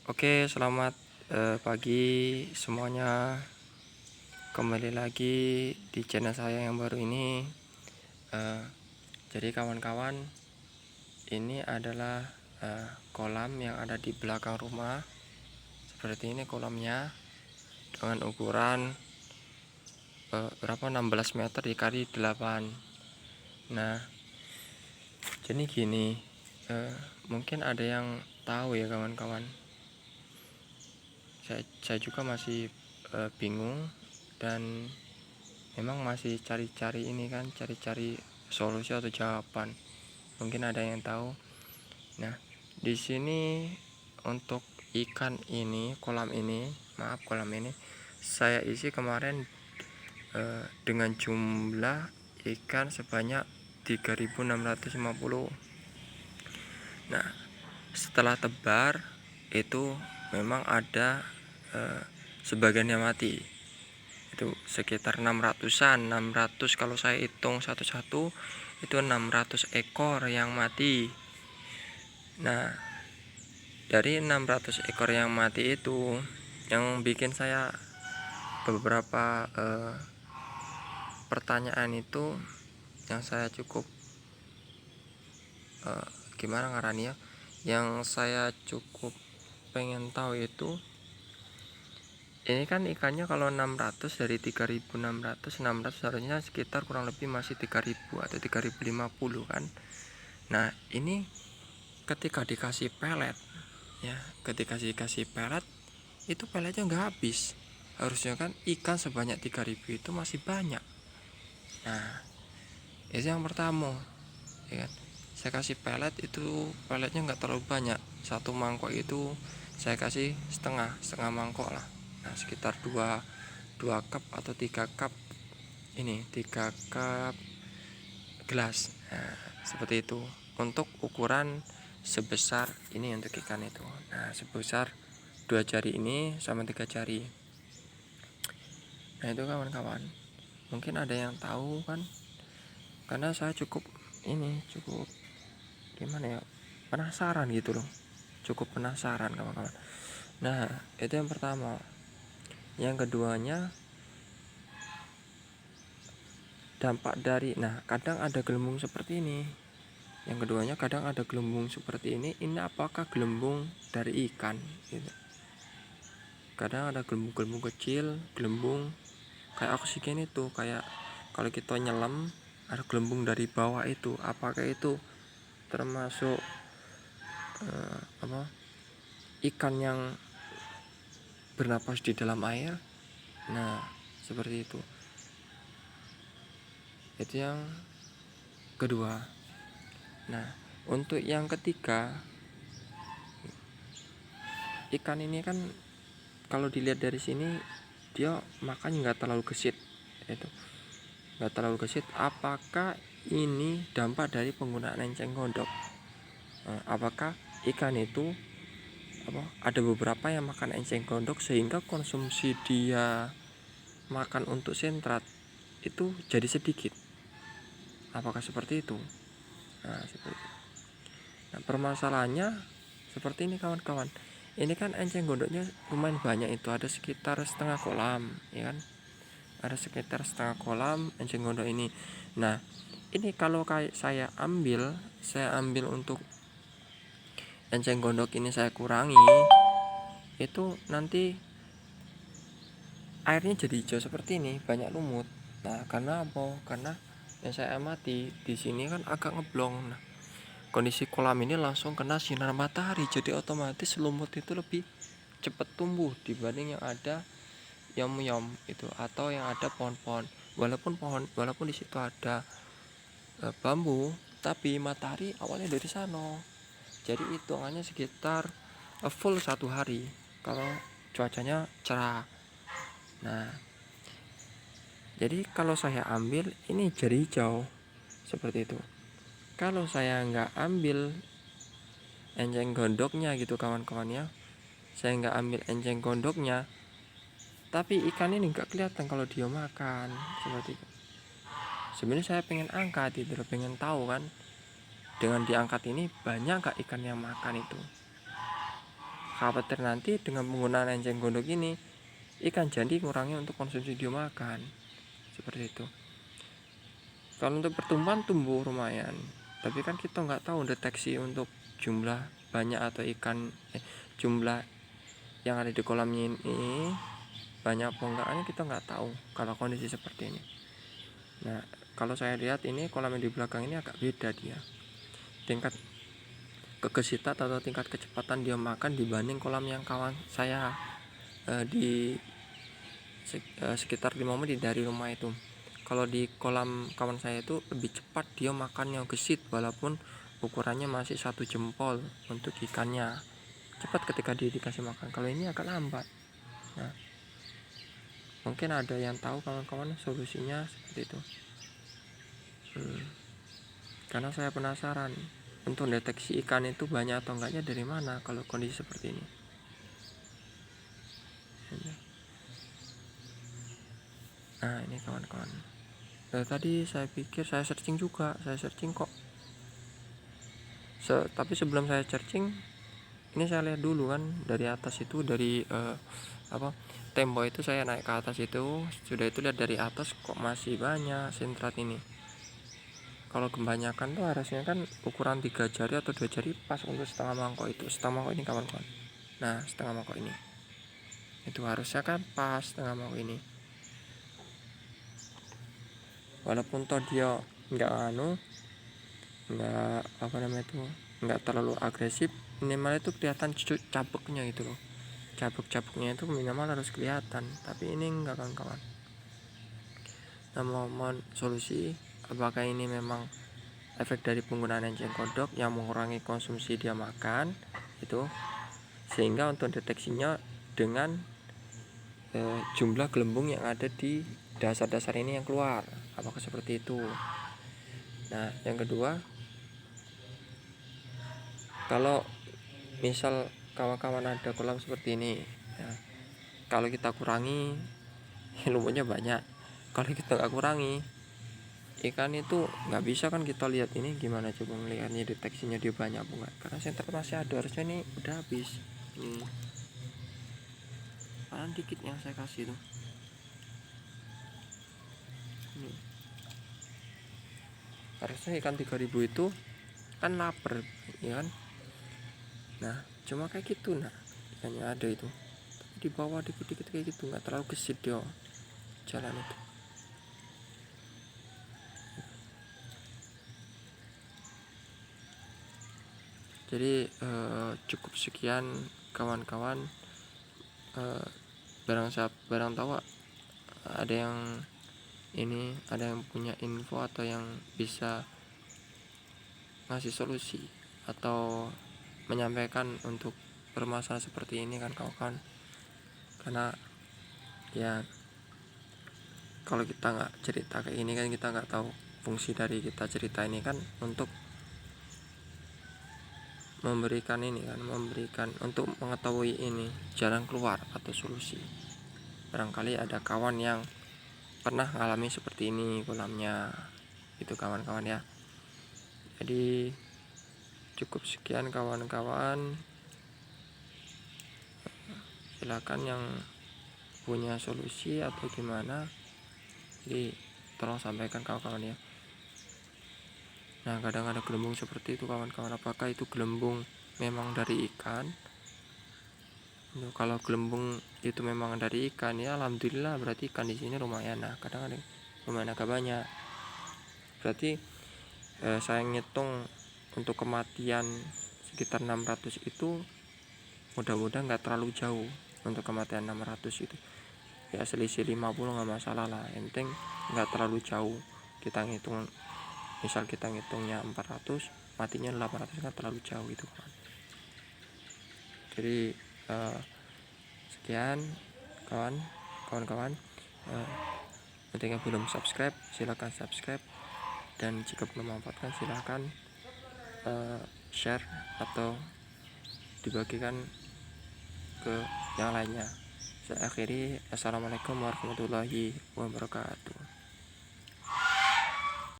Oke, selamat pagi semuanya. Kembali lagi di channel saya yang baru ini. Eh, jadi kawan-kawan, ini adalah kolam yang ada di belakang rumah. Seperti ini kolamnya dengan ukuran berapa 16 meter dikali 8. Nah, jadi gini, mungkin ada yang tahu ya kawan-kawan. Saya juga masih bingung dan memang masih cari-cari ini kan, cari-cari solusi atau jawaban. Mungkin ada yang tahu. Nah, di sini untuk ikan ini, kolam ini saya isi kemarin dengan jumlah ikan sebanyak 3.650. Nah, setelah tebar itu memang ada sebagian yang mati. Itu sekitar 600-an, 600 kalau saya hitung satu-satu itu 600 ekor yang mati. Nah, dari 600 ekor yang mati itu yang bikin saya beberapa pertanyaan itu, yang saya cukup gimana ngarani ya, yang saya cukup pengen tahu itu, ini kan ikannya kalau 600 dari 3.600, 600 harusnya sekitar kurang lebih masih 3.000 atau 3.050 kan. Nah, ini ketika dikasih pelet ya, ketika dikasih pelet itu peletnya nggak habis. Harusnya kan ikan sebanyak 3.000 itu masih banyak. Nah, itu yang pertama ya kan. Saya kasih pelet itu, peletnya nggak terlalu banyak. Satu mangkok itu saya kasih setengah mangkok lah. Nah, sekitar 2 cup atau 3 cup, ini 3 cup gelas. Nah, seperti itu untuk ukuran sebesar ini untuk ikan itu. Nah, sebesar 2 jari ini sama 3 jari. Nah, itu kawan-kawan, mungkin ada yang tahu kan, karena saya cukup gimana ya, penasaran gitu loh, cukup penasaran kawan-kawan. Nah, itu yang pertama. Yang keduanya, dampak dari, nah kadang ada gelembung seperti ini. Yang keduanya, kadang ada gelembung seperti ini. Ini apakah gelembung dari ikan gitu. Kadang ada gelembung-gelembung kecil, gelembung kayak oksigen itu, kayak kalau kita nyelam ada gelembung dari bawah itu. Apakah itu termasuk ikan yang bernapas di dalam air? Nah, seperti itu. Itu yang kedua. Nah, untuk yang ketiga, ikan ini kan kalau dilihat dari sini dia makannya nggak terlalu gesit, itu nggak terlalu gesit. Apakah ini dampak dari penggunaan enceng gondok? Apakah ikan itu ada beberapa yang makan enceng gondok sehingga konsumsi dia makan untuk sentrat itu jadi sedikit? Apakah seperti itu? Nah, seperti itu. Nah, permasalahannya seperti ini kawan-kawan. Ini kan enceng gondoknya lumayan banyak, itu ada sekitar setengah kolam ya kan. Ada sekitar setengah kolam enceng gondok ini. Nah, ini kalau kayak saya ambil untuk enceng gondok ini saya kurangi, itu nanti airnya jadi hijau seperti ini, banyak lumut. Nah, karena apa? Karena yang saya amati di sini kan agak ngeblong. Nah, kondisi kolam ini langsung kena sinar matahari, jadi otomatis lumut itu lebih cepat tumbuh dibanding yang ada yom-yom itu, atau yang ada pohon-pohon. Walaupun di situ ada bambu, tapi matahari awalnya dari sana. Jadi hitungannya sekitar full 1 hari kalau cuacanya cerah. Nah, jadi kalau saya ambil ini jadi hijau seperti itu. Kalau saya nggak ambil enceng gondoknya gitu kawan-kawan ya, saya nggak ambil enceng gondoknya, tapi ikan ini nggak kelihatan kalau dia makan seperti itu. Sebenarnya saya pengen angkat itu, pengen tahu kan, dengan diangkat ini banyak nggak ikan yang makan itu. khawatir nanti dengan penggunaan eceng gondok ini ikan jadi ngurangi untuk konsumsi dia makan, seperti itu. Kalau untuk pertumbuhan tumbuh lumayan, tapi kan kita nggak tahu deteksi untuk jumlah banyak atau jumlah yang ada di kolamnya ini banyak apa enggaknya kita nggak tahu kalau kondisi seperti ini. Nah, kalau saya lihat ini kolam yang di belakang ini agak beda dia, tingkat kegesitan atau tingkat kecepatan dia makan dibanding kolam yang kawan saya di sekitar 5 menit dari rumah itu. Kalau di kolam kawan saya itu lebih cepat dia makannya, gesit walaupun ukurannya masih 1 jempol untuk ikannya, cepat ketika dia dikasih makan. Kalau ini agak lambat. Nah, mungkin ada yang tahu kawan-kawan solusinya seperti itu. Karena saya penasaran untuk deteksi ikan itu banyak atau enggaknya dari mana kalau kondisi seperti ini. Nah, ini kawan-kawan, tadi saya pikir saya searching kok. Tapi sebelum saya searching ini saya lihat dulu kan dari atas itu, dari tembok itu saya naik ke atas itu, sudah itu lihat dari atas kok masih banyak sentrat ini. Kalau kebanyakan tuh harusnya kan ukuran 3 jari atau 2 jari pas untuk setengah mangkok itu, setengah mangkok ini kawan-kawan. Nah, setengah mangkok ini itu harusnya kan pas setengah mangkok ini. Walaupun toh dia nggak terlalu agresif, minimal itu kelihatan cabeknya gitu loh. Cabuk-cabuknya itu minimal harus kelihatan, tapi ini enggak kawan-kawan. Nah, mohon solusi, apakah ini memang efek dari penggunaan eceng gondok yang mengurangi konsumsi dia makan itu, sehingga untuk deteksinya dengan jumlah gelembung yang ada di dasar-dasar ini yang keluar, apakah seperti itu. Nah, yang kedua, kalau misal kawan-kawan ada kolam seperti ini ya, kalau kita kurangi ilmunya banyak, kalau kita nggak kurangi ikan itu nggak bisa kan kita lihat ini gimana coba melihatnya, deteksinya dia banyak apa enggak, karena sentral masih ada, harusnya ini udah habis. Paling dikit yang saya kasih tuh. Harusnya ikan 3000 itu kan lapar ya kan. Nah, cuma kayak gitu, nah ikannya ada itu, tapi di bawah dikit-dikit kayak gitu, nggak terlalu gesit dia jalan itu. Jadi cukup sekian kawan-kawan. Barang tahu ada yang punya info atau yang bisa ngasih solusi atau menyampaikan untuk permasalahan seperti ini kan kawan-kawan. Karena ya kalau kita nggak cerita kayak ini kan kita nggak tahu. Fungsi dari kita cerita ini kan untuk memberikan untuk mengetahui ini jalan keluar atau solusi. Barangkali ada kawan yang pernah ngalami seperti ini kolamnya, itu kawan-kawan ya. Jadi cukup sekian kawan-kawan, silakan yang punya solusi atau gimana, jadi tolong sampaikan kawan-kawan ya. Nah, kadang ada gelembung seperti itu kawan-kawan, apakah itu gelembung memang dari ikan? Kalau gelembung itu memang dari ikan ya alhamdulillah, berarti ikan di sini lumayan. Nah, kadang ada lumayan agak banyak, berarti saya ngitung untuk kematian sekitar 600 itu mudah-mudahan nggak terlalu jauh untuk kematian 600 itu ya, selisih 50 nggak masalah lah, yang penting nggak terlalu jauh. Kita ngitung, misal kita ngitungnya 400, matinya 800, nggak terlalu jauh itu kan. Jadi sekian kawan-kawan, untuk yang belum subscribe silahkan subscribe, dan jika belum memanfaatkan silahkan share atau dibagikan ke yang lainnya. Saya akhiri, assalamualaikum warahmatullahi wabarakatuh.